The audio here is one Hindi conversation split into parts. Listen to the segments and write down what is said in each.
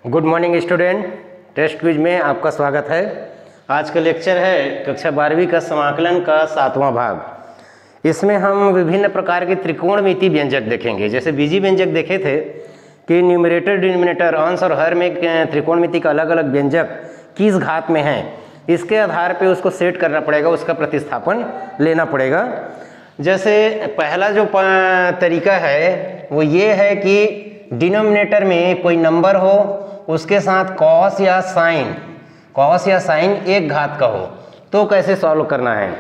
Good morning student, test quiz में आपका स्वागत है। आज का लेक्चर है कक्षा 12वीं का समाकलन का 7वां भाग। इसमें हम विभिन्न प्रकार के त्रिकोणमिति व्यंजक देखेंगे। जैसे बीजी व्यंजक देखे थे कि न्यूमरेटर डिनोमिनेटर अंश और हर में त्रिकोणमिति का अलग अलग व्यंजक किस घात में है, इसके आधार पे उसको सेट करना पड़ेगा, उसका प्रतिस्थापन लेना पड़ेगा। जैसे पहला जो तरीका है वो ये है कि डिनोमिनेटर में कोई नंबर हो, उसके साथ कॉस या साइन एक घात का हो, तो कैसे सॉल्व करना है।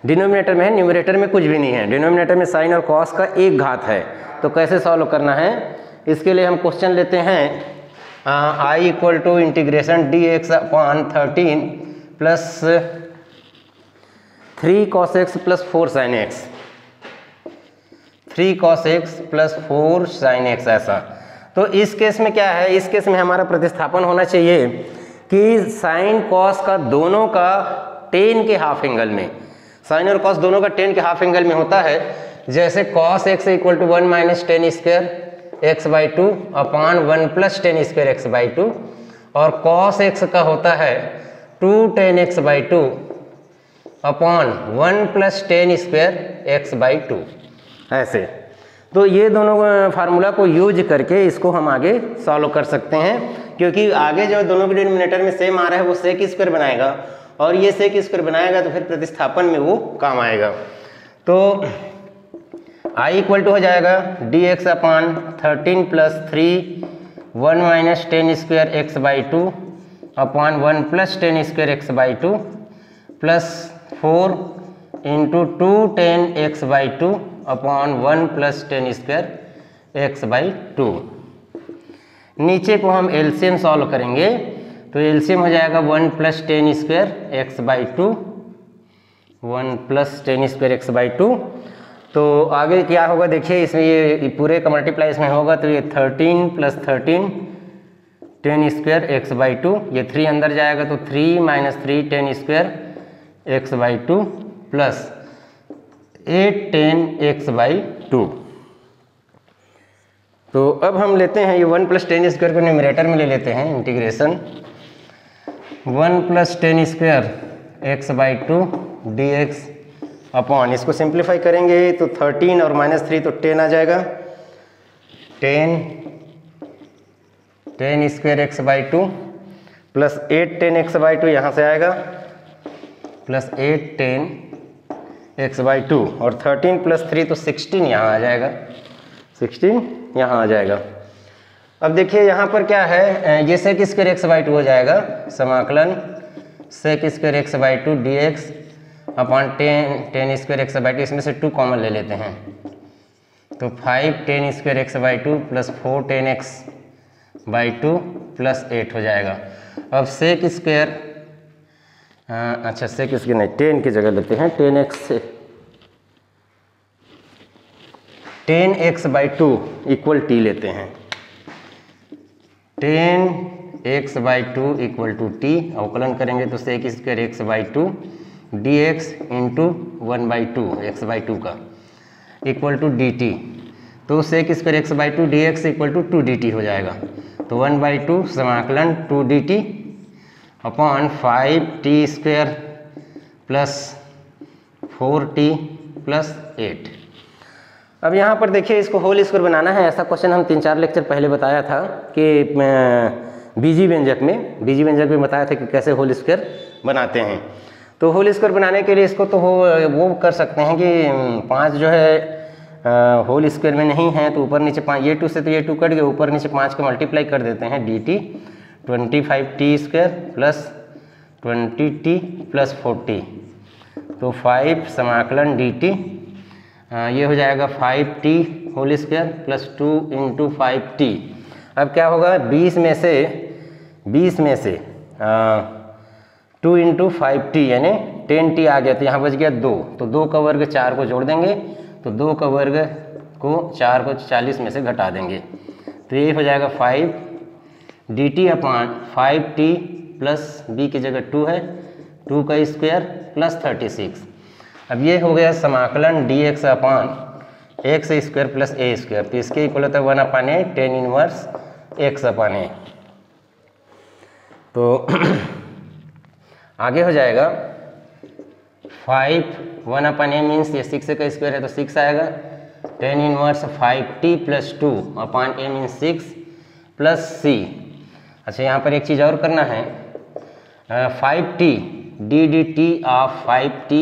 डिनोमिनेटर में है, न्यूमरेटर में कुछ भी नहीं है, डिनोमिनेटर में साइन और कॉस का एक घात है, तो कैसे सॉल्व करना है। इसके लिए हम क्वेश्चन लेते हैं I equal to integration dx upon 13 plus 3 cos x plus 4 sin x, 3 cos x plus 4 sin x। ऐसा तो इस केस में क्या है, इस केस में हमारा प्रतिस्थापन होना चाहिए कि साइन कॉस का दोनों का 10 के हाफ एंगल में, साइन और कॉस दोनों का 10 के हाफ एंगल में होता है। जैसे cos x equal to 1 minus 10 square X by 2 upon 1 plus 10 square X by 2, और cos x का होता है 2 10 x by 2 upon 1 plus 10 square X by 2। ऐसे तो ये दोनों फार्मूला को यूज करके इसको हम आगे सॉल्व कर सकते हैं, क्योंकि आगे जो दोनों के डिनोमिनेटर में सेम आ रहा है वो सेक स्क्वायर बनाएगा, और ये सेक स्क्वायर बनाएगा तो फिर प्रतिस्थापन में वो काम आएगा। तो I इक्वल टू हो जाएगा dx upon 13 plus 3 1 minus 10 square X by 2 upon 1 plus 10 square X by 2 plus 4 into 2 10 X by 2 upon 1 plus 10 square X by 2। नीचे को हम एलसीएम सॉल्व करेंगे, तो एलसीएम हो जाएगा 1 plus 10 square X by 2, 1 plus 10 square X by 2। तो आगे क्या होगा देखिए, इसमें ये पूरे का मल्टीप्लाई इसमें होगा, तो ये 13 प्लस 13 10 स्क्वायर एक्स बाई 2, ये 3 अंदर जाएगा तो 3 minus 3 10 square X by 2 plus 8 10 X by 2। तो अब हम लेते हैं ये 1 प्लस 10 स्क्वायर को न्यूमरेटर में ले लेते हैं, integration 1 plus 10 square X by 2 dx upon, इसको सिंप्लीफाई करेंगे तो 13 और माइनस 3 तो 10 आ जाएगा, 10 square X by 2 plus 8 10 X by 2 यहाँ से आएगा, प्लस 8 10 एक्स बाई 2, और 13 प्लस 3 तो 16 यहाँ आ जाएगा, 16 यहाँ आ जाएगा। अब देखिए यहाँ पर क्या है, ये सेक स्क्वायर एक्स बाई 2 हो जाएगा, समाकलन sec square X by 2 dx upon 10 square X by 2, इसमें से 2 कॉमन ले लेते हैं, तो 5 10 square X by 2 plus 4 10 X by 2 plus 8 हो जाएगा। अब सेक स्क्वायर, अच्छा सेक स्क्वायर नहीं, 10 की जगह लेते हैं 10 एक्स बाई 2 इक्वल टी लेते हैं, 10 X by 2 equal to T, अवकलन करेंगे तो sec square X by 2 dx into 1 by 2 X by 2 का इक्वल टू dt, तो sec square X by 2 dx equal to 2 dt हो जाएगा, तो 1 बाई 2 समाकलन 2 dt upon 5 t square plus 4t plus 8। अब यहाँ पर देखिए इसको होल स्क्वायर बनाना है। ऐसा क्वेश्चन हम 3-4 लेक्चर पहले बताया था कि बीजी व्यंजक में बताया था कि कैसे होल स्क्वायर बनाते हैं। तो होल स्क्वायर बनाने के लिए इसको तो वो कर सकते हैं कि 5 जो है होल स्क्वायर में नहीं है, तो ऊपर नीचे 5, ये 2 से तो ये 2 कट गए, ऊपर नीचे 5 का मल्टीप्लाई कर देते हैं, dt 25t square plus 20t plus 40, तो 5 समाकलन dt, ये हो जाएगा 5t whole square plus 2 into 5t। अब क्या होगा, 20 में से 2 इंटू 5t यानी 10t आ गया, तो यहाँ बच गया 2, तो 2 का वर्ग 4 को जोड़ देंगे, तो 2 का वर्ग को 4 को 40 में से घटा देंगे, तो ये हो जाएगा 5 dt upon 5t plus b की जगह 2 है, 2 का स्क्वायर प्लस 36। अब ये हो गया समाकलन dx upon x square plus a square, तो इसके इक्वल होता है 1/8 10 इनवर्स एक्स अपन ए। तो आगे हो जाएगा 5 1 अपन ए मीन्स ये 6 का स्क्वायर है तो 6 आएगा। टेन इनवर्स 5t प्लस 2 अपन ए मीन्स 6 प्लस सी। अच्छा यहाँ पर एक चीज़ और करना है, 5t D D T of 5t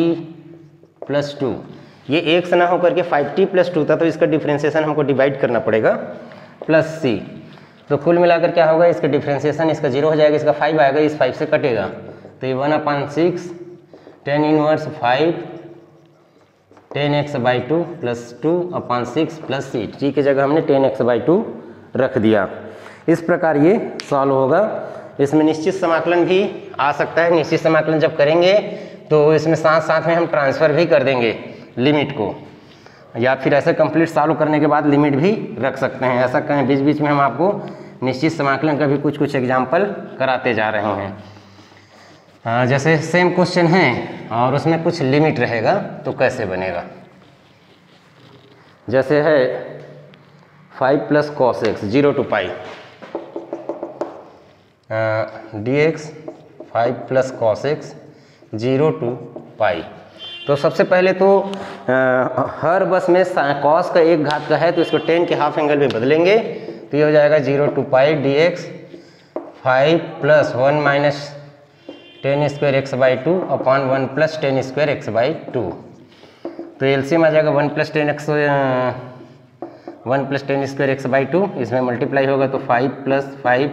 plus 2, ये एक से ना होकर के 5t प्लस 2 था तो इसका डिफ्रेंशिएशन हमको डिवाइड करना पड़ेगा प्लस सी। तो कुल मिलाकर क्या होगा, इसका डिफ्रेंशिएशन इसका 0 हो जाएगा, इसका 5 आएगा, इस 5 से कटेगा तो ये 1/6 ten inverse 5 10x/2 plus 2/6 plus c. T की जगह हमने 10x/2 रख दिया। इस प्रकार ये सॉल्व होगा। इसमें निश्चित समाकलन भी आ सकता है। निश्चित समाकलन जब करेंगे तो इसमें साथ साथ में हम ट्रांसफ़र भी कर देंगे लिमिट को, या फिर ऐसे कंप्लीट सॉल्व करने के बाद लिमिट भी रख सकते हैं। ऐसा कहें बीच बीच में हम आपको निश्चित समाकलन का भी कुछ कुछ एग्जाम्पल कराते जा रहे हैं। जैसे सेम क्वेश्चन है और उसमें कुछ लिमिट रहेगा तो कैसे बनेगा। जैसे है 5 plus cos x 0 to pi dx 5 plus cos x 0 to पाई। तो सबसे पहले तो हर बस में कॉस का एक घात का है तो इसको 10 के हाफ एंगल में बदलेंगे तो ये हो जाएगा 0 to pi dx 5 plus 1 minus 10 square x/2 upon 1 plus 10 square x/2। तो एलसीएम आ जाएगा 1 प्लस 10 स्क्वायर x/2, इसमें मल्टीप्लाई होगा तो 5 plus 5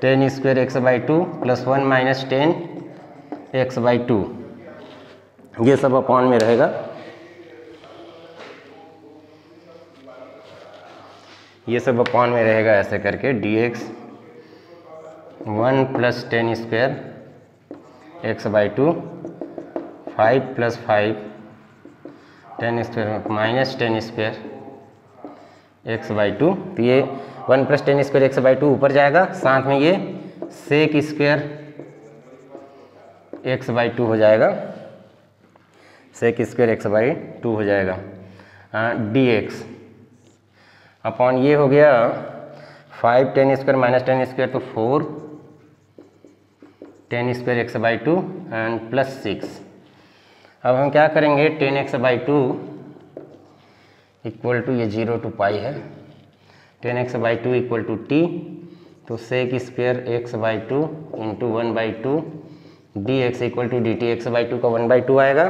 10 square x/2 plus 1 minus 10 x/2, ये सब अपॉन में रहेगा। ये सब अपॉन में रहेगा ऐसे करके dx 1 plus 10 square x/2 5 plus 5 10 square minus 10 square x/2। तो ये 1 प्लस 10 स्क्वायर x/2 ऊपर जाएगा, साथ में ये सेक स्क्वायर x/2 हो जाएगा, सेक स्क्वायर x/2 हो जाएगा dx अपॉन ये हो गया 5 10 स्क्वायर माइनस 10 स्क्वायर तो 4 10 स्क्वायर x/2 एंड प्लस 6। अब हम क्या करेंगे 10x/2 इक्वल टू ये 0 to पाई है, 10x/2 इक्वल टू t, तो sec square x/2 into 1/2 dx equal to dt, x/2 का 1/2 आएगा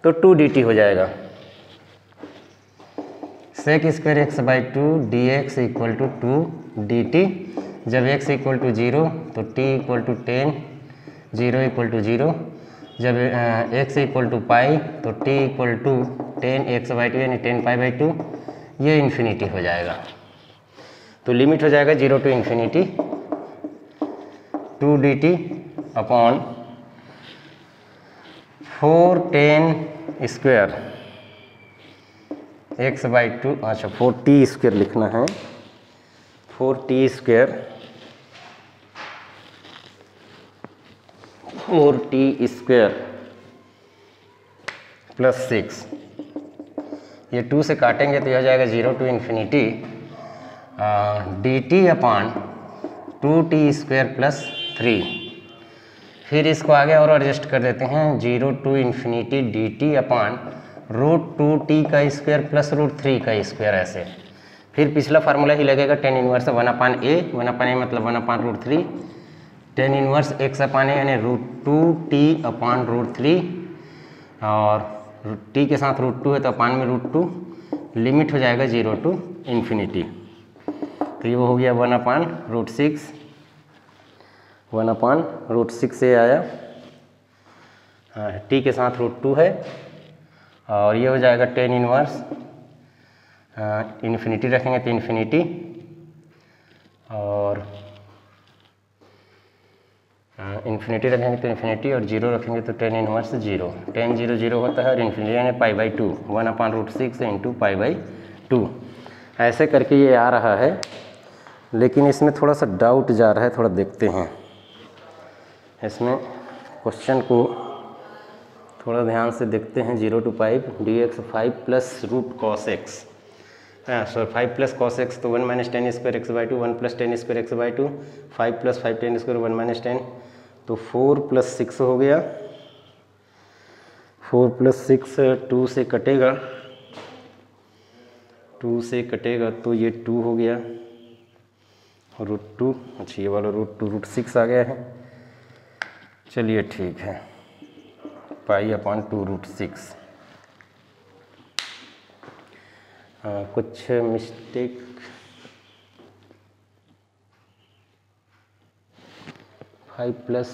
तो 2 dt हो जाएगा। Sec square x/2 dx equal to 2 dt, जब x इक्वल टू 0 तो t equal to 10, 0 equal to 0, जब x इक्वल टू पाई तो t इक्वल टू 10 x/2 यानी 10 पाई/2, ये इन्फिनिटी हो जाएगा। तो लिमिट हो जाएगा 0 to infinity 2 dt upon 4 10 square x/2, अच्छा 4t स्क्वायर लिखना है, 4t square 4t square plus 6, ये 2 से काटेंगे तो यह हो जाएगा 0 to infinity dt upon 2t square plus 3। फिर इसको आगे और एडजस्ट कर देते हैं, 0 to infinity dt upon √2t का स्क्वायर प्लस √3 का स्क्वायर ऐसे। फिर पिछला फार्मूला ही लगेगा, 10 इनवर्स 1/a, 1/a मतलब 1/√3, 10 इनवर्स x/a यानी √2t अपॉन √3, और t के साथ √2 है तो अपान में √2, लिमिट हो जाएगा 0 to इन्फिनिटी। तो ये वो हो गया 1/√6, 1/√6 से आया, t के साथ √2 है, और ये हो जाएगा 10 इनवर्स इन्फिनिटी रखेंगे तो इन्फिनिटी, और इन्फिनिटी रखेंगे तो इन्फिनिटी, और 0 रखेंगे तो 10 इनवर्स 0, 10 0 0 होता है, और इन्फिनिटी यानी पाई/2, 1/√6 इंटू पाई/2। ऐसे करके ये आ रहा है, लेकिन इसमें थोड़ा सा डाउट जा रहा है, थोड़ा देखते हैं इसमें क्वेश्चन को, थोड़ा ध्यान से देखते हैं। 0 to pi dx 5 plus √cos x, sorry 5 plus cos x तो 1 minus ten square X by two, 1 plus ten square X by two, 5 plus 5 ten square 1 minus ten, तो 4 प्लस 6 हो गया, 4 प्लस 6 2 से कटेगा, 2 से कटेगा तो ये 2 हो गया, √2, अच्छा ये वाला √2 √6 आ गया है। चलिए ठीक है, π/2√6। कुछ mistake, five plus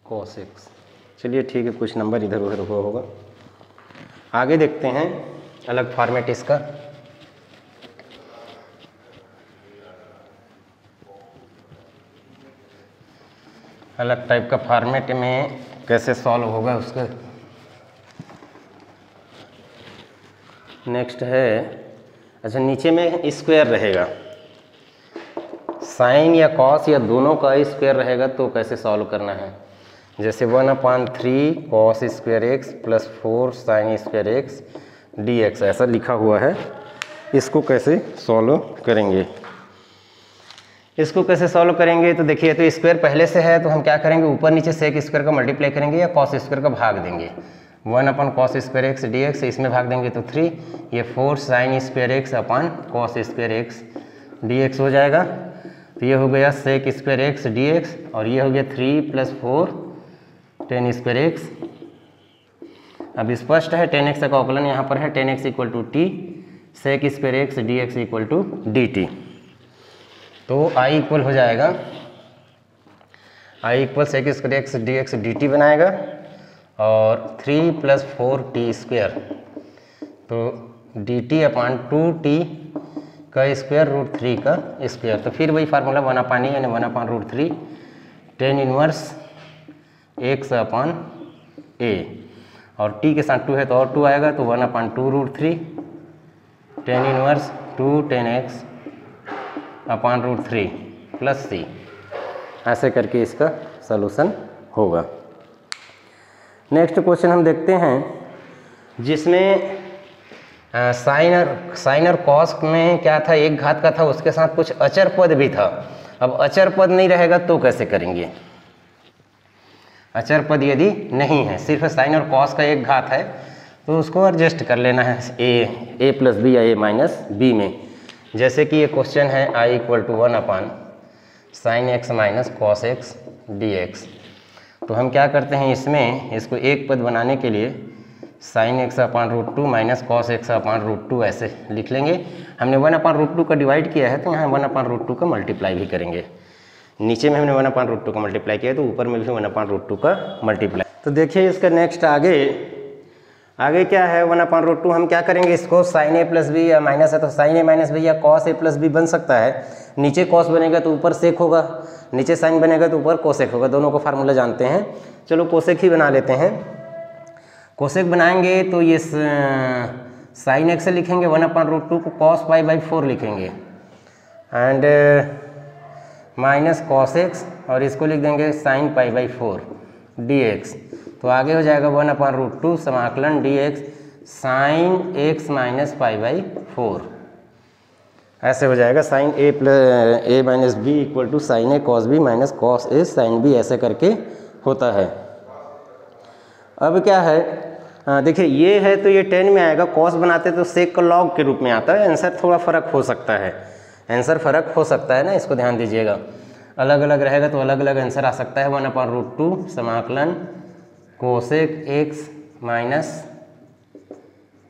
cos x, चलिए ठीक है, कुछ नंबर इधर उधर हुआ होगा। आगे देखते हैं अलग फॉर्मेट इसका। अलग टाइप का फॉर्मेट में कैसे सॉल्व होगा उसका। नेक्स्ट है, अच्छा नीचे में स्क्वायर रहेगा, साइन या कॉस या दोनों का स्क्वायर रहेगा तो कैसे सॉल्व करना है। जैसे 1/3 cos square x plus 4 sign square X dx ऐसा लिखा हुआ है। इसको कैसे सॉल्व करेंगे, इसको कैसे सॉल्व करेंगे तो देखिए, तो स्क्वायर पहले से है तो हम क्या करेंगे, ऊपर नीचे सेक स्क्वायर का मल्टीप्लाई करेंगे या कॉस स्क्वायर का भाग देंगे। 1/cos स्क्वायर एक्स dx, इसमें भाग देंगे तो 3, ये 4 sign square x upon cos square X dx हो जाएगा। तो ये हो गया सेक स्क्वायर एक्स dx, और ये हो गया 3 प्लस 4 टेन स्क्वायर एक्स। अब स्पष्ट है, टेन एक्स का अवकलन यहाँ पर है, tan X equal to T, sec square X dx equal to D T. तो I इक्वल हो जाएगा, I equal sec square X dx dt बनाएगा, और 3 प्लस 4t स्क्वायर, तो dt/2t का स्क्वायर √3 का स्क्वायर। तो फिर वही फार्मूला 1/e यानी 1/√3 टेन इनवर्स x/a, और t के साथ 2 है तो और 2 आएगा, तो 1/2√3 tan inverse 2 10 x/√3 plus c। ऐसे करके इसका सलूशन होगा। नेक्स्ट क्वेश्चन हम देखते हैं, जिसमें साइन और कॉस में क्या था, एक घात का था, उसके साथ कुछ अचर पद भी था। अब अचर पद नहीं रहेगा तो कैसे करेंगे। अचर पद यदि नहीं है, सिर्फ साइन और कॉस का एक घात है, तो उसको एडजस्ट कर लेना है a प्लस बी या a माइनस बी में। जैसे कि ये क्वेश्चन है I equal to 1/sin x minus cos X dx। तो हम क्या करते हैं, इसमें इसको एक पद बनाने के लिए sin x/√2 minus cos x/√2 ऐसे लिख लेंगे। हमने 1/√2 का डिवाइड किया है, तो यहाँ 1/√2 का मल्टीप्लाई भी करेंगे। नीचे में हमने 1/√2 का मल्टीप्लाई किया है, तो ऊपर में भी 1/√2 का मल्टीप्लाई। तो देखिए इसका नेक्स्ट आगे क्या है, 1/√2 हम क्या करेंगे, इसको sin a प्लस बी या माइनस है तो sin a माइनस बी या cos a प्लस बी बन सकता है। नीचे cos बनेगा तो ऊपर सेक होगा, नीचे sin बनेगा तो ऊपर कोसेक होगा। दोनों को फार्मूला जानते हैं, चलो कोसेक ही बना लेते हैं। कोसेक बनाएंगे तो ये sin x से लिखेंगे 1/√2 को cos π/4 लिखेंगे, एंड माइनस cos x, और इसको लिख देंगे sin π/4 dx। तो आगे हो जाएगा 1/√2 समाकलन dx sin x माइनस π/4, ऐसे हो जाएगा sin a minus B equal to sin a cos b minus cos a sin b, ऐसे करके होता है। अब क्या है, देखिए ये है तो ये 10 में आएगा, cos बनाते तो sec का log के रूप में आता है। आंसर थोड़ा फ़र्क हो सकता है, आंसर फ़र्क हो सकता है ना, इसको ध्यान दीजिएगा। अलग अलग रहेगा तो अलग अलग आंसर आ सकता है। 1/√2 समाकलन कोसेक x माइनस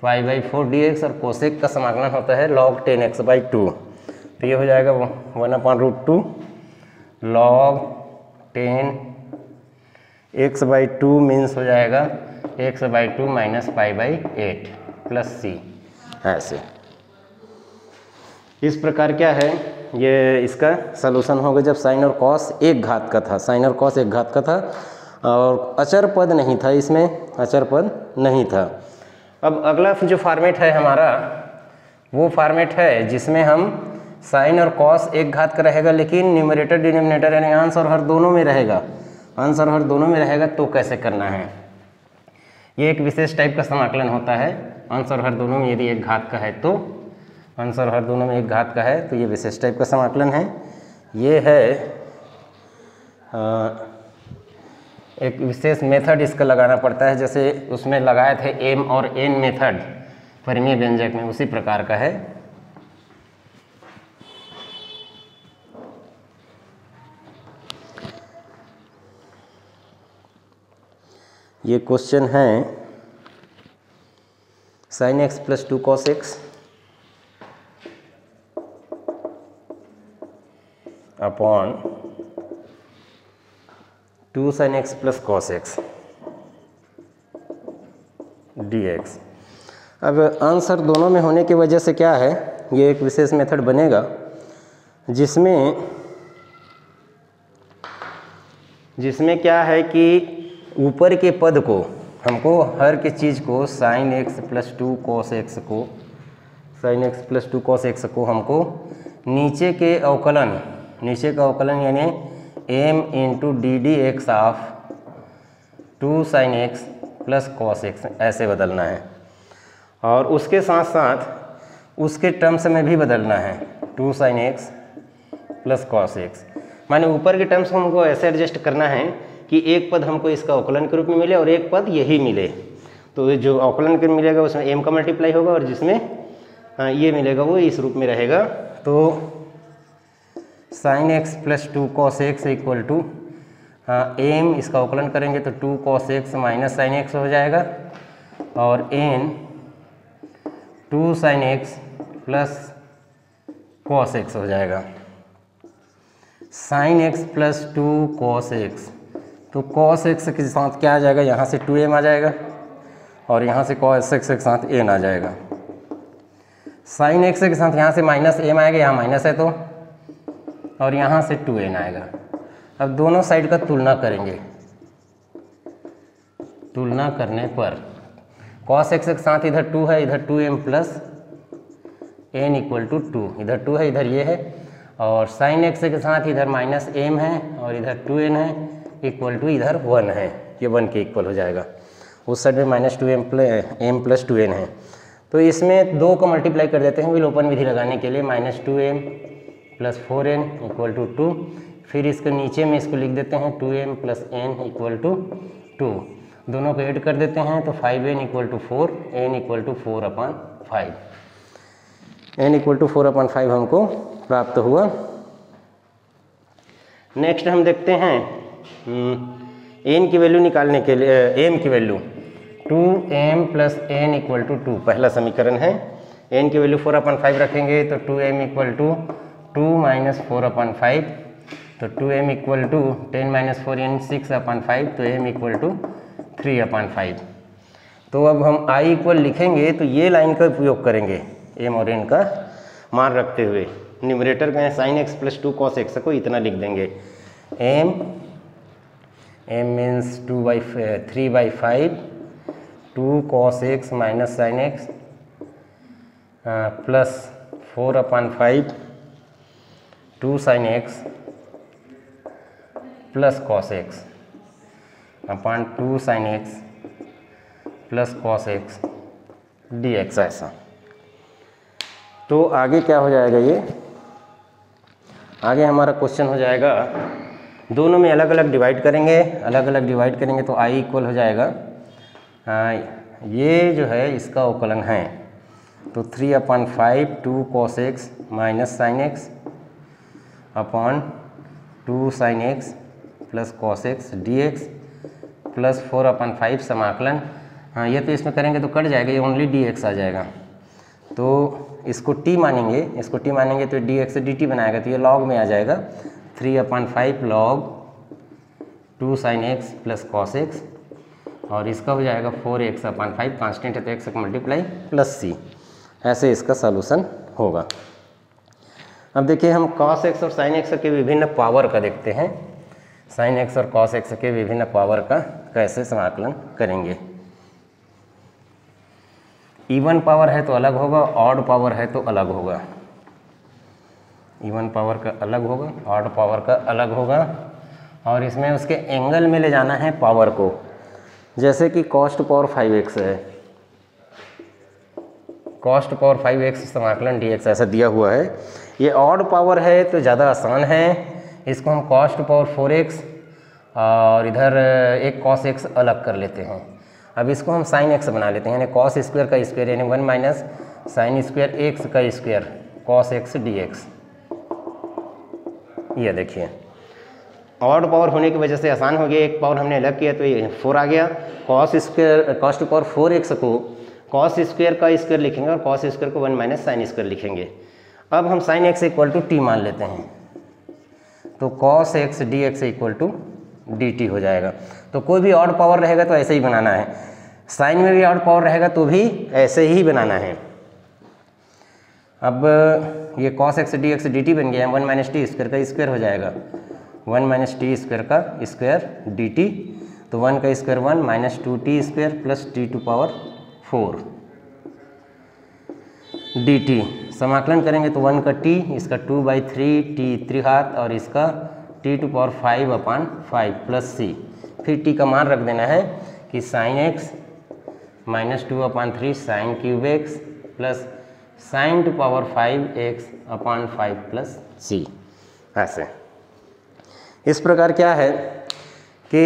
π/4 dx, और कोसेक का समाकलन होता है log 10x/2। तो ये हो जाएगा 1/√2 log 10x/2 मीन्स हो जाएगा x/2 माइनस π/8 प्लस c। ऐसे इस प्रकार क्या है, ये इसका सलूशन होगा जब साइन और कॉस एक घात का था, साइन और कॉस एक घात का था और अचर पद नहीं था, इसमें अचर पद नहीं था। अब अगला जो फॉर्मेट है हमारा, वो फॉर्मेट है जिसमें हम साइन और कॉस एक घात का रहेगा, लेकिन न्यूमरेटर डिनोमिनेटर यानी अंश और हर दोनों में रहेगा, अंश और हर दोनों में रहेगा। तो कैसे करना है, ये एक विशेष टाइप का समाकलन होता है। अंश और हर दोनों में यदि एक घात का है तो आंसर हर दोनों में एक घात का है, तो ये विशेष टाइप का समाकलन है। ये है एक विशेष मेथड इसका लगाना पड़ता है, जैसे उसमें लगाए थे एम और एन मेथड परिमेय व्यंजक में, उसी प्रकार का है। ये क्वेश्चन है sin x plus 2 cos x upon 2 sin x plus cos x dx। अब आंसर दोनों में होने की वजह से क्या है, ये एक विशेष मेथड बनेगा जिसमें क्या है कि ऊपर के पद को हमको हर की चीज़ को sin x plus 2 cos x को sin x plus 2 cos x को हमको नीचे का अवकलन यानी m into D D x of 2 sin x plus cos x ऐसे बदलना है, और उसके साथ साथ उसके टर्म्स में भी बदलना है 2 sin x plus cos x। माने ऊपर के टर्म्स को हमको ऐसे एडजस्ट करना है कि एक पद हमको इसका अवकलन के रूप में मिले और एक पद यही मिले। तो जो अवकलन के मिलेगा उसमें m का मल्टीप्लाई होगा और जिसमें ये मिलेगा वो इस रूप में रहेगा। तो sin x plus 2 cos x equal to m, इसका अवकलन करेंगे तो 2 cos x minus sin x हो जाएगा, और n 2 sin x plus cos x हो जाएगा। sin x plus 2 cos x, तो cos x के साथ क्या आ जाएगा, यहाँ से 2m आ जाएगा और यहाँ से cos x के साथ n आ जाएगा। sin x के साथ यहाँ से माइनस m आएगा, यहाँ माइनस है तो, और यहाँ से 2n आएगा। अब दोनों साइड का तुलना करेंगे, तुलना करने पर cos x के साथ इधर 2 है, इधर 2m plus n equal to 2, इधर 2 है इधर ये है, और sin x के साथ इधर माइनस m है और इधर 2n है इक्वल टू इधर 1 है, ये 1 के इक्वल हो जाएगा। उस साइड में माइनस 2m प्लस 2n है, तो इसमें 2 को मल्टीप्लाई कर देते हैं विलोपन विधि लगाने के लिए, minus 2m plus 4n equal to 2। फिर इसके नीचे में इसको लिख देते हैं 2m plus n equal to 2, दोनों को ऐड कर देते हैं तो 5n equal to 4, n equal to 4/5, n equal to 4/5 हमको प्राप्त हुआ। नेक्स्ट हम देखते हैं n की वैल्यू निकालने के लिए, m की value 2m plus n equal to 2 पहला समीकरण है। n की वैल्यू 4/5 रखेंगे तो 2m इक्वल टू 2 माइनस 4/5, तो 2m इक्वल टू 10 माइनस 4 यानी 6/5, तो m इक्वल टू 3/5। तो अब हम i इक्वल लिखेंगे तो ये लाइन का उपयोग करेंगे m और n का मान रखते हुए, न्यूमरेटर में sin x plus 2 cos x को इतना लिख देंगे, m means 3/5 2 cos x minus sin x plus 4/5 2 sin x plus cos x upon 2 sin x plus cos x dx। ऐसा तो आगे क्या हो जाएगा, ये आगे हमारा क्वेश्चन हो जाएगा, दोनों में अलग अलग डिवाइड करेंगे, तो i इक्वल हो जाएगा, ये जो है इसका अवकलन है तो 3/5 2 cos x minus sin x upon 2 sin x plus cos x dx plus 4/5 समाकलन, ये तो इसमें करेंगे तो कट जाएगा, ये ओनली dx आ जाएगा। तो इसको t मानेंगे, तो dx से dt बनाएगा तो ये log में आ जाएगा, 3/5 log 2 sin x plus cos x, और इसका हो जाएगा 4x/5, कांस्टेंट है तो x मल्टीप्लाई प्लस c। ऐसे इसका सॉल्यूशन होगा। अब देखिए हम cos x और sin x के विभिन्न पावर का देखते हैं, sin x और cos x के विभिन्न पावर का कैसे समाकलन करेंगे। इवन पावर है तो अलग होगा, ऑड पावर है तो अलग होगा। इवन पावर का अलग होगा, ऑड पावर का अलग होगा, और इसमें उसके एंगल में ले जाना है पावर को, जैसे कि cos टू पावर 5x है, cos टू पावर 5x समाकलन dx ऐसा दिया हुआ है। ये ऑड पावर है तो ज़्यादा आसान है, इसको हम cos टू पावर 4x और इधर एक cos x अलग कर लेते हैं। अब इसको हम sin x बना लेते हैं, यानी cos स्क्वायर का स्क्वायर यानी 1 माइनस साइन स्क्वायर x का स्क्वायर cos x dx। ये देखिए ऑड पावर होने की वजह से आसान हो गया, एक पावर हमने अलग किया तो ये 4 आ गया। cos टू पावर 4x को cos स्क्वायर का स्क्वायर लिखेंगे और cos स्क्वायर को 1 माइनस साइन स्क्वायर लिखेंगे। अब हम sin x equal to t मान लेते हैं, तो cos x dx equal to dt हो जाएगा। तो कोई भी ऑड पावर रहेगा तो ऐसे ही बनाना है, साइन में भी ऑड पावर रहेगा तो भी ऐसे ही बनाना है। अब ये cos x dx dt बन गया, 1 माइनस टी स्क्वायर का स्क्वायर हो जाएगा, 1 माइनस टी स्क्वायर का स्क्वायर dt, तो 1 का square 1 minus 2t square plus t to power 4 dt। समाकलन करेंगे तो 1 का t, इसका 2/3 t त्रिघात और इसका t to power 5/5 plus c। फिर t का मान रख देना है कि sine x minus 2/3 sine cube x plus sine to power 5x/5 plus c। ऐसे इस प्रकार क्या है कि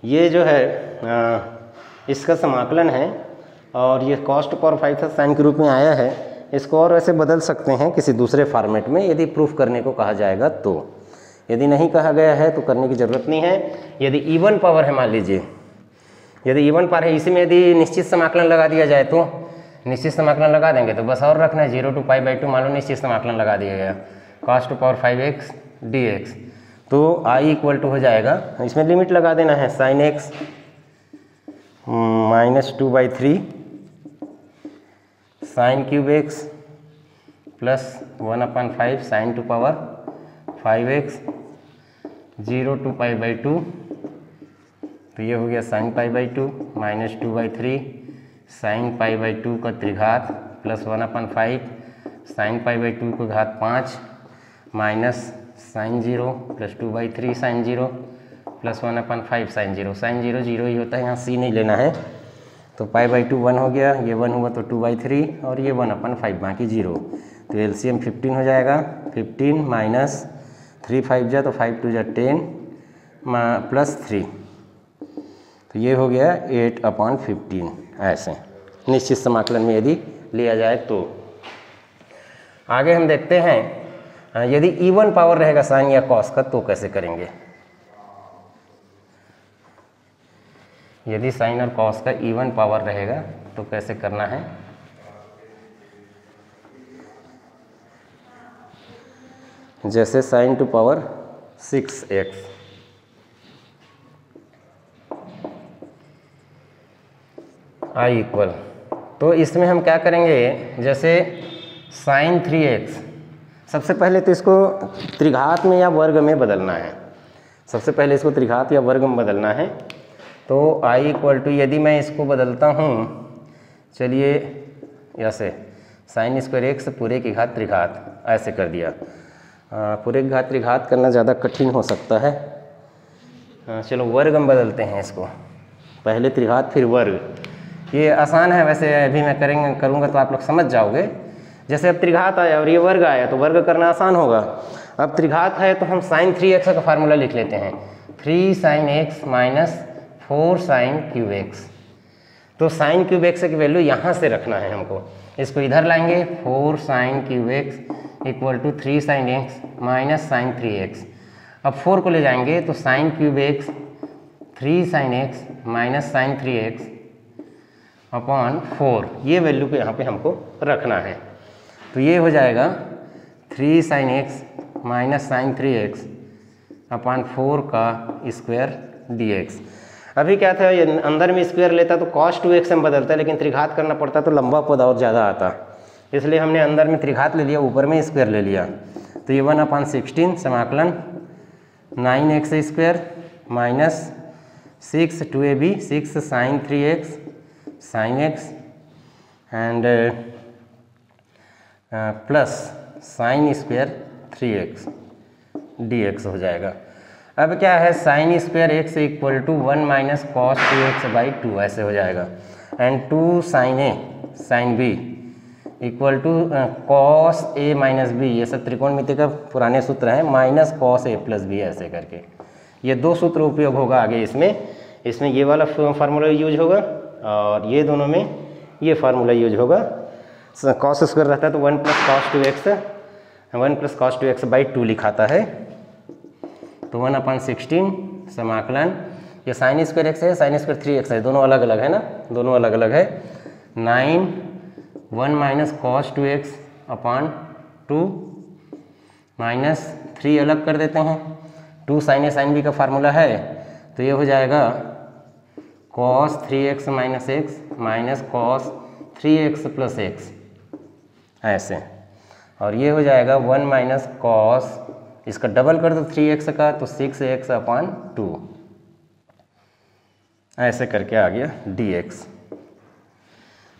ये जो है इसका समाकलन है और ये cos टू पावर 5 था साइन के रूप में आया है। इसको और वैसे बदल सकते हैं किसी दूसरे फॉर्मेट में यदि प्रूफ करने को कहा जाएगा तो, यदि नहीं कहा गया है तो करने की ज़रूरत नहीं है। यदि इवन पावर है, मान लीजिए यदि इवन पावर है, इसी में यदि निश्चित समाकलन लगा दिया जाए तो निश्चित समाकलन लगा देंगे तो बस और रखना है 0 टू π/2 मान लो निश्चित समाकलन लगा दिया गया cos to power 5x dx, तो i इक्वल टू हो जाएगा, इसमें लिमिट लगा देना है sine x minus 2/3 sine cube x plus 1/5 sine to power 5x 0 to π/2, तो ये हो गया साइन π/2 माइनस 2/3 साइन π/2 का त्रिघात प्लस 1/5 साइन π/2 को घात 5 minus sine 0 plus 2/3 sine 0 plus 1/5 sine 0। Sine 0 0 ही होता है, यहाँ c नहीं लेना है, तो π/2 1 हो गया, ये 1 हुआ तो 2/3 और ये 1/5 बाकी 0, तो एलसीएम 15 हो जाएगा। 15 माइनस 3 5 जा तो 5 2 जा 10 प्लस 3, तो ये हो गया 8/15। ऐसे निश्चित समाकलन में यदि लिया जाए तो। आगे हम देखते हैं यदि इवन पावर रहेगा साइन या कॉस का तो कैसे करेंगे। यदि साइन और कॉस का इवन पावर रहेगा तो कैसे करना है। जैसे sign to power 6x I equal, तो इसमें हम क्या करेंगे, जैसे साइन 3x, सबसे पहले तो इसको त्रिघात में या वर्ग में बदलना है, सबसे पहले इसको त्रिघात या वर्ग में बदलना है। तो i इक्वल टू, यदि मैं इसको बदलता हूँ, चलिए ऐसे साइन स्क्वायर x पूरे की घात त्रिघात ऐसे कर दिया। पूरे की घात त्रिघात करना ज़्यादा कठिन हो सकता है, चलो वर्ग में बदलते हैं इसको, पहले त्रिघात फिर वर्ग, ये आसान है वैसे, अभी मैं करूँगा तो आप लोग समझ जाओगे। जैसे अब त्रिघात आया और ये वर्ग आया तो वर्ग करना आसान होगा। अब त्रिघात है तो हम साइन 3x का फार्मूला लिख लेते हैं, 3 sine x minus 4 sine cube x। तो साइन क्यूब x की वैल्यू यहाँ से रखना है हमको, इसको इधर लाएंगे, 4 sine cube x equal to 3 sine x minus sine 3x। अब 4 को ले जाएंगे तो sine cube x 3 sine x minus sine 3x upon 4, ये वैल्यू को यहाँ पे हमको रखना है। तो ये हो जाएगा 3 sine x minus sine 3x upon 4 का स्क्वायर dx। अभी क्या था, ये अंदर में स्क्वायर लेता तो cos 2x में बदलता, लेकिन त्रिघात करना पड़ता तो लंबा पद और ज़्यादा आता, इसलिए हमने अंदर में त्रिघात ले लिया, ऊपर में स्क्वायर ले लिया। तो ये 1/16 समाकलन 9x square minus 6 2ab 6 sine 3x sine x and plus sine square 3x dx हो जाएगा। अब क्या है, sine square x equal to 1 minus cos 2x/2 ऐसे हो जाएगा, and 2 sine a sine b equal to cos a minus b, ये सब त्रिकोणमिति का पुराने सूत्र हैं, minus cos a plus b, ऐसे करके ये दो सूत्र उपयोग होगा आगे इसमें ये वाला फार्मूला यूज होगा और ये दोनों में ये फार्मूला यूज होगा। कॉस स्क्वायर रहता है तो 1 plus cos 2x, 1 plus cos 2x by 2 लिखाता है, तो 1/16 समाकलन, ये साइन स्क्वायर एक्स है, साइन स्क्वायर 3x है, दोनों अलग अलग है ना, दोनों अलग अलग है। 9 1 minus cos 2x upon 2 minus 3 अलग कर देते हैं, 2 साइन ए साइन बी का फार्मूला है, तो ये हो जाएगा cos 3x minus x minus cos 3x plus x, ऐसे। और ये हो जाएगा 1 माइनस कॉस, इसका डबल कर दो 3x का तो 6x अपॉन 2, ऐसे करके आ गया dx।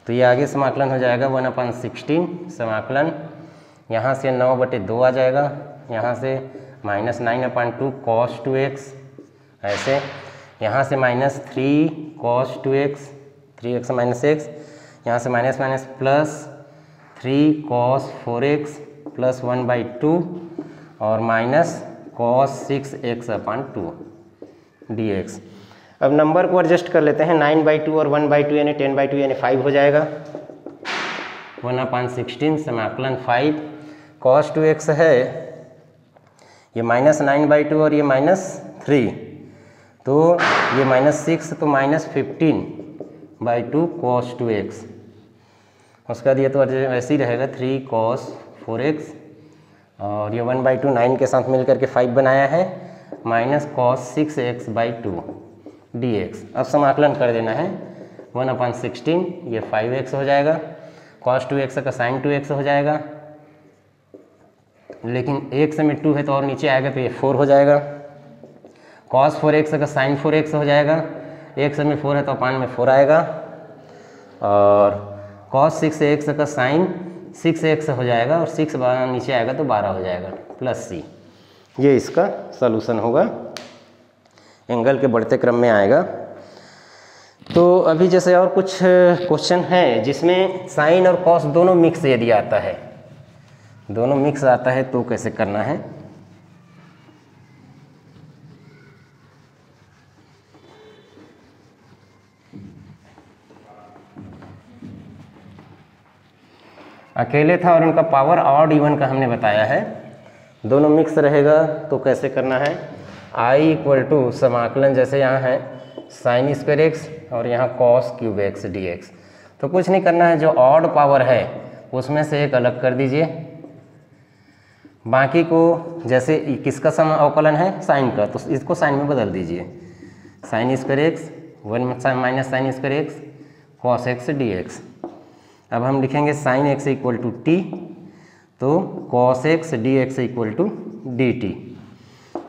तो ये आगे समाकलन हो जाएगा 1/16 समाकलन, यहाँ से 9/2 आ जाएगा, यहाँ से माइनस 9/2 कॉस 2x, ऐसे, यहाँ से minus 3 cos 2x, 3x minus x, यहाँ से minus minus plus 3 cos 4x plus 1/2 और minus cos 6x upon 2 dx। अब नंबर को एडजस्ट कर लेते हैं, 9/2 और 1/2 यानी 10/2 यानी 5 हो जाएगा, 1/16 समाकलन 5 कॉस 2x है, ये माइनस 9/2 और ये माइनस 3, तो ये माइनस 6 तो माइनस 15/2 कॉस 2x, उसके बाद ये तो वैसे ही रहेगा 3 कॉस 4x और ये 1/2 9 के साथ मिल करके 5 बनाया है, माइनस कॉस 6x/2 dx। अब समाकलन कर देना है, 1/16 ये 5x हो जाएगा, कॉस 2x का साइन 2x हो जाएगा, लेकिन x में 2 है तो और नीचे आएगा तो ये 4 हो जाएगा, कॉस 4x का साइन 4x हो जाएगा, x में 4 है तो अपान में 4 आएगा, और कॉस 6x का साइन 6x हो जाएगा और 6 नीचे आएगा तो 12 हो जाएगा प्लस c। ये इसका सलूशन होगा, एंगल के बढ़ते क्रम में आएगा। तो अभी जैसे और कुछ क्वेश्चन है जिसमें साइन और कॉस दोनों मिक्स यदि आता है, दोनों मिक्स आता है तो कैसे करना है। अकेले था और उनका पावर ऑड इवन का हमने बताया है, दोनों मिक्स रहेगा तो कैसे करना है। आई इक्वल टू समाकलन, जैसे यहाँ है साइन स्क्वायर एक्स और यहाँ cos cube x d x, तो कुछ नहीं करना है, जो ऑड पावर है उसमें से एक अलग कर दीजिए, बाकी को जैसे किसका सम अवकलन है साइन का, तो इसको साइन में बदल दीजिए, sine square x 1 minus sine square x cos x d x. अब हम लिखेंगे sine x equal to t, तो cos x d x equal to D T,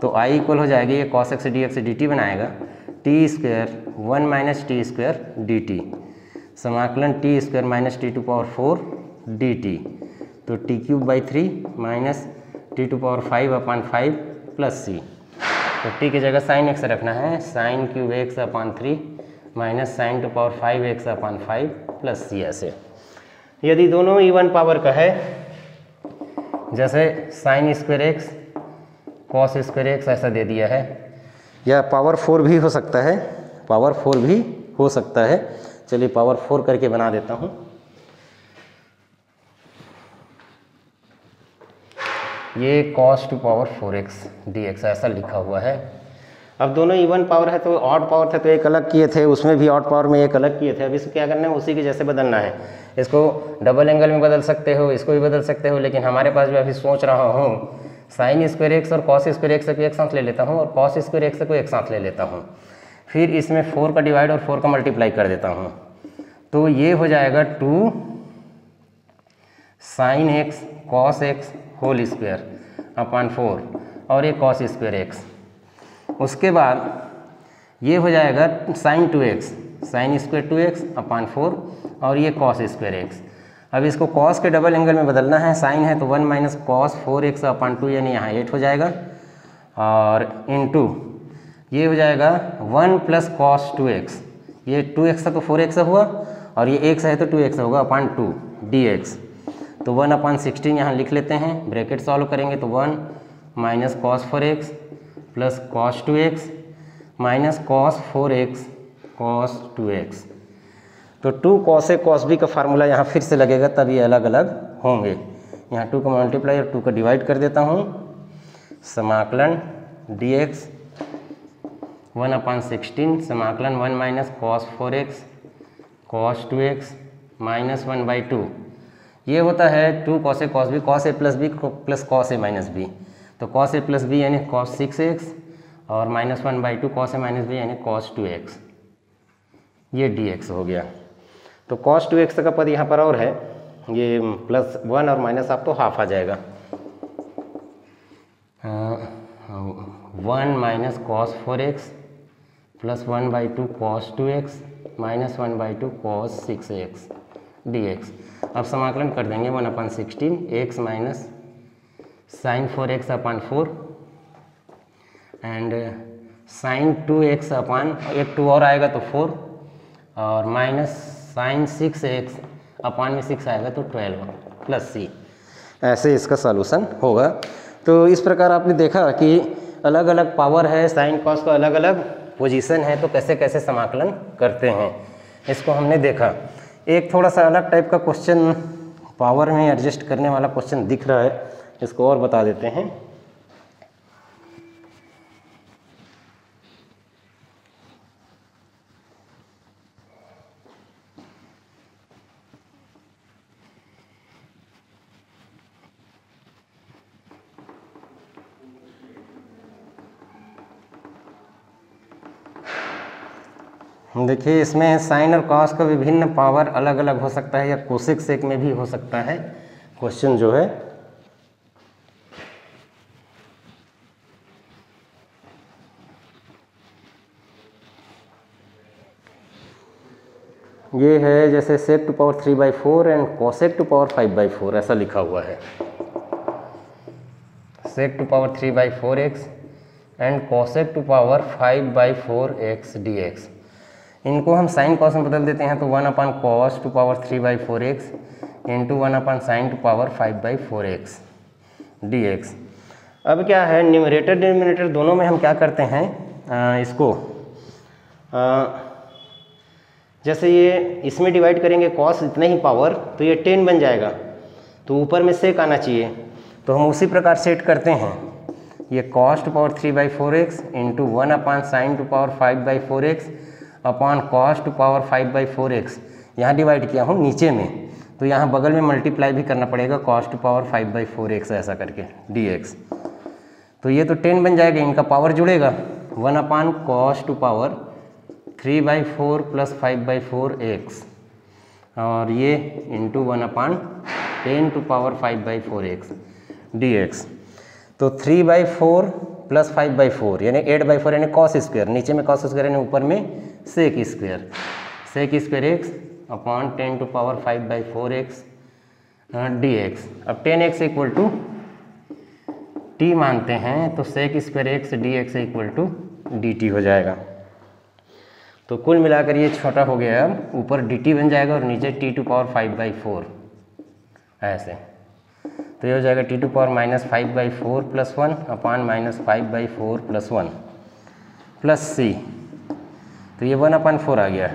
तो आई इक्वल हो जाएगी, ये cos x d x d t बनाएगा, t square 1 minus t square d t, समाकलन t square minus t to power 4 d T, तो t cube by 3 minus t to power 5 upon 5 plus c, तो टी की जगह साइन एक्स रखना है, sine cube x upon 3 minus sine to power 5 x upon 5 plus c. ऐसे यदि दोनों इवन पावर का है, जैसे sine square x cos square x ऐसा दे दिया है, या पावर 4 भी हो सकता है, पावर 4 भी हो सकता है, चलिए पावर 4 करके बना देता हूँ। ये cos two power 4x dx ऐसा लिखा हुआ है। अब दोनों इवन पावर है तो ऑड पावर थे तो एक अलग किए थे, उसमें भी ऑड पावर में एक अलग किए थे, अब इसको क्या करना है उसी के जैसे बदलना है, इसको डबल एंगल में बदल सकते हो, इसको भी बदल सकते हो, लेकिन हमारे पास जो अभी सोच रहा हूँ साइन स्क्वायर एक्स और कॉस स्क्वायर एक्स को एक साथ ले लेता हूँ और कॉस स्क्वायर एक्स को एक साथ ले लेता हूँ, फिर इसमें 4 का डिवाइड और 4 का मल्टीप्लाई कर देता हूँ, तो ये हो जाएगा 2 sine x cos x whole square upon 4 और ये कॉस स्क्वायर एक्स, उसके बाद ये हो जाएगा sign 2x sine square 2x upon 4 और ये कॉस स्क्वायर एक्स। अब इसको कॉस के डबल एंगल में बदलना है, साइन है तो 1 माइनस कॉस 4x अपॉन 2 यानी यहाँ 8 हो जाएगा, और इनटू ये हो जाएगा 1 प्लस कॉस 2x, ये 2x था तो 4x हुआ और ये x है तो 2x होगा अपान 2 dx। तो 1/16 यहाँ लिख लेते हैं, ब्रैकेट सॉल्व करेंगे तो 1 minus cos 4x plus cos 2x minus cos 4x cos 2x। तो 2 कॉस ए कॉस बी का फार्मूला यहाँ फिर से लगेगा, तब ये अलग अलग होंगे। यहाँ 2 का मल्टीप्लाई और 2 का डिवाइड कर देता हूँ। समाकलन dx 1/16 समाकलन 1 minus cos 4x cos 2x minus 1/2। ये होता है 2 cos A cos B, cos a plus B plus cos a minus B. तो कॉस ए प्लस बी यानी कॉस 6x और minus 1/2 cos a minus B यानी कॉस 2x। ये dx हो गया। तो कॉस 2x का पद यहाँ पर और है, ये प्लस 1 और माइनस आप तो हाफ आ जाएगा। 1 minus cos 4x plus 1/2 cos 2x minus 1/2 cos 6x dx। अब समाकलन कर देंगे 1/16 x minus sine 4x upon 4 and sine 2x upon एक 2 और आएगा तो 4 और माइनस साइन 6x अपान में 6 आएगा तो 12 प्लस c। ऐसे इसका सॉल्यूशन होगा। तो इस प्रकार आपने देखा कि अलग अलग पावर है, साइन कॉस का अलग अलग पोजीशन है, तो कैसे कैसे समाकलन करते हैं इसको हमने देखा। एक थोड़ा सा अलग टाइप का क्वेश्चन पावर में एडजस्ट करने वाला क्वेश्चन दिख रहा है, इसको और बता देते हैं। देखिए इसमें साइन और कॉस का विभिन्न पावर अलग अलग हो सकता है या कोसेक सेक में भी हो सकता है। क्वेश्चन जो है ये है जैसे sec to power 3/4 and cosec to power 5/4 ऐसा लिखा हुआ है। Sec to power 3/4x and cosec to power 5/4x dx। इनको हम साइन कॉस में बदल देते हैं तो 1/cos to power 3/4x into 1/sin to power 5/4x dx। अब क्या है, न्यूमरेटर डिनोमिनेटर दोनों में हम क्या करते हैं, इसको जैसे ये इसमें डिवाइड करेंगे कॉस इतना ही पावर तो ये 10 बन जाएगा, तो ऊपर में सेक आना चाहिए। तो हम उसी प्रकार सेट करते हैं, ये cos to power 3/4x into 1/sin to power 5/4x upon cos to power 5/4x यहाँ डिवाइड किया हूँ नीचे में, तो यहाँ बगल में मल्टीप्लाई भी करना पड़ेगा cos टू पावर 5/4x ऐसा करके dx। तो ये तो 10 बन जाएगा, इनका पावर जुड़ेगा 1/cos to power 3/4 plus 5/4x और ये into 1/10 to power 5/4x dx। तो 3/4 प्लस 5/4 यानी 8/4 यानी cos स्क्वायर, नीचे में cos स्क्वायर यानी ऊपर में sec square, sec square x upon 10 to power 5/4x dx। अब 10x इक्वल टू t मानते हैं तो sec square x dx equal to dt हो जाएगा। तो कुल मिलाकर ये छोटा हो गया, अब ऊपर dt बन जाएगा और नीचे t टू पावर 5/4 ऐसे। तो ये हो जाएगा t to power minus 5/4 plus 1 upon minus 5/4 plus 1 plus c। तो ये 1/4 आ गया,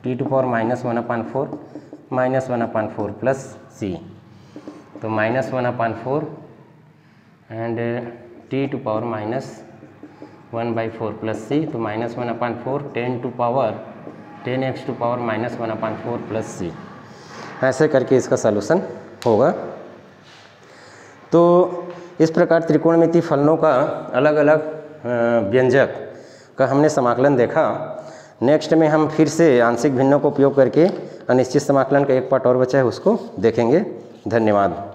t to power minus 1/4 minus 1/4 plus c। तो minus 1/4 and t to power minus 1/4 plus c। तो minus 1/4 10 to power 10x to power minus 1/4 plus c। ऐसे करके इसका सलूशन होगा। तो इस प्रकार त्रिकोणमितीय फलनों का अलग अलग व्यंजक का हमने समाकलन देखा। नेक्स्ट में हम फिर से आंशिक भिन्नों का उपयोग करके अनिश्चित समाकलन का एक पार्ट और बचा है, उसको देखेंगे। धन्यवाद।